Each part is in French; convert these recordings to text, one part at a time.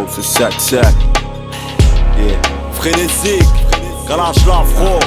Yo, c'est sec. Yeah. Frénésique, Kalash l'afro.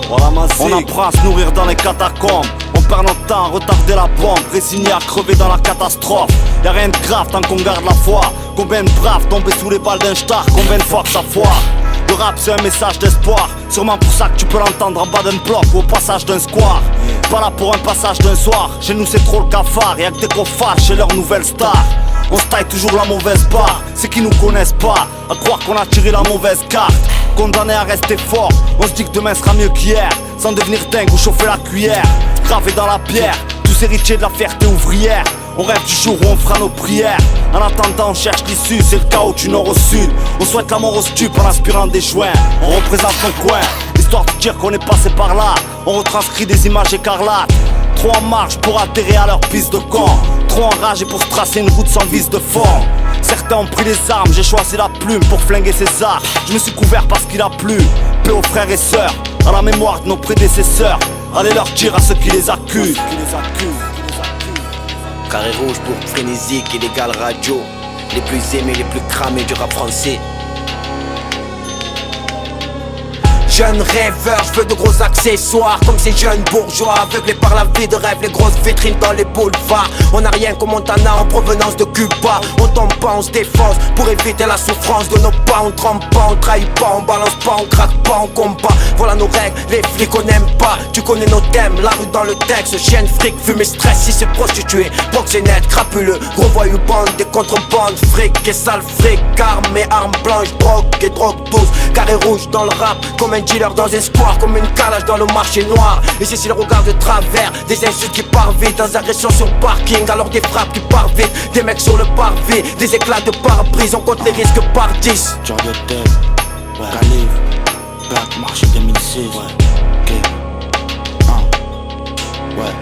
Voilà ma zig. On apprend à se nourrir dans les catacombes. On perd notre temps à retarder la bombe, résigné à crever dans la catastrophe. Y'a rien de grave tant qu'on garde la foi. Combien de braves tombés sous les balles d'un star, combien de fois que ça foire. Le rap c'est un message d'espoir. Sûrement pour ça que tu peux l'entendre en bas d'un bloc ou au passage d'un square. Pas là pour un passage d'un soir. Chez nous c'est trop le cafard. Y'a que des gros fâches et leurs nouvelles stars. On se taille toujours la mauvaise part. C'est qu'ils nous connaissent pas, à croire qu'on a tiré la mauvaise carte. Condamné à rester fort, on se dit que demain sera mieux qu'hier. Sans devenir dingue ou chauffer la cuillère. Gravé dans la pierre, tous héritiers de la fierté ouvrière. On rêve du jour où on fera nos prières. En attendant on cherche l'issue, c'est le chaos du nord au sud. On souhaite la mort au stup en aspirant des joints. On représente nos coins, histoire de dire qu'on est passé par là. On retranscrit des images écarlates. Trop en marche pour atterrir à leur piste de camp. Trop enragé pour se tracer une route sans vis de fond. Certains ont pris les armes, j'ai choisi la plume pour flinguer ces arts. Je me suis couvert parce qu'il a plu. Paix aux frères et sœurs, à la mémoire de nos prédécesseurs. Allez leur dire à ceux qui les accusent. Carré rouge pour Frénésique, Illégal Radio. Les plus aimés, les plus cramés du rap français. Jeune rêveur, je veux de gros accessoires comme ces jeunes bourgeois, aveuglés par la vie de rêve, les grosses vitrines dans les boulevards. On n'a rien qu'au Montana en provenance de Cuba. On tombe pas, on se défonce pour éviter la souffrance de nos pas. On trempe pas, on trahit pas, on balance pas, on craque pas, on combat. Voilà nos règles, les flics on n'aime pas. Tu connais nos thèmes, la rue dans le texte. Chienne, fric, fumée, stress, si c'est prostitué, proxénète, crapuleux, gros voyou, bande, des contrebandes, fric et sale fric, armes et armes blanches, drogue et drogue douce. Carré rouge dans le rap, comme un dealer dans espoir, comme une calage dans le marché noir. Et c'est si le regard de travers, des insultes qui partent vite, dans agressions sur parking, alors des frappes qui partent vite, des mecs sur le parvis, des éclats de pare-brise, on compte les risques par 10. Genre de tête, ouais. Calife, Black Marché 2006, ouais. Ok, ouais.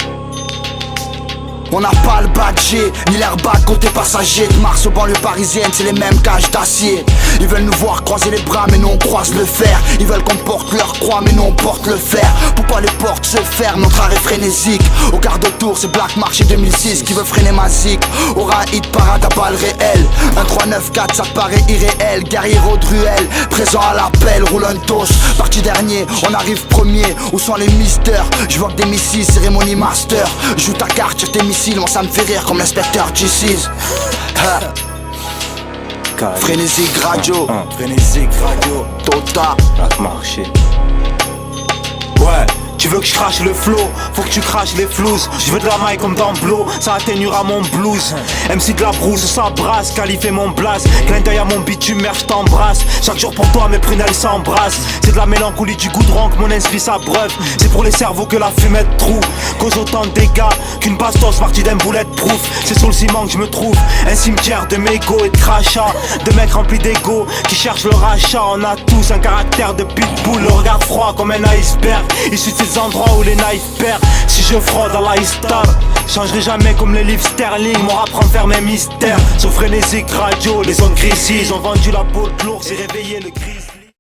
On n'a pas le badge, ni l'airbag côté passager. De Mars aux banlieues parisiennes, c'est les mêmes cages d'acier. Ils veulent nous voir croiser les bras, mais nous on croise le fer. Ils veulent qu'on porte leur croix, mais nous on porte le fer. Pourquoi les portes se ferment, notre arrêt frénésique. Au quart de tour, c'est Black Marché 2006 qui veut freiner ma zik. Aura un hit parade à balles réelles. Un 3-9-4, ça paraît irréel. Guerrier de ruelle, présent à l'appel, roule un toast. Parti dernier, on arrive premier. Où sont les misters? Je vois que des missiles, cérémonie master. Joue ta carte, tire tes missiles. Moi ça me fait rire comme l'inspecteur G6. Frénésique Radio, Frénésique Radio, Tota, Black Marché. Ouais, tu veux que je crache le flow, faut que tu craches les flouses. Je veux de la maille comme dans Blow, ça atténuera mon blues. MC de la brousse, ça brasse, qualifier mon blast. Clin d'œil à mon bitume, merde, je t'embrasse. Chaque jour pour toi, mes prunelles s'embrassent. C'est de la mélancolie du goudron que mon esprit s'abreuve. C'est pour les cerveaux que la fumette trouve. Cause autant de dégâts qu'une bastos partie d'un bulletproof. C'est sur le ciment que je me trouve, un cimetière de mégots et de crachats. De mecs remplis d'ego qui cherchent le rachat. On a tous un caractère de pitbull, le regard froid comme un iceberg. Issu de ces endroits où les knives perdent. Si je fraude à l'iStar, changerai jamais comme les livres sterling. Mon rap renferme mes mystères. Sur Frénésique Radio, les zones grises ont vendu la peau de l'ours et réveillé le gris.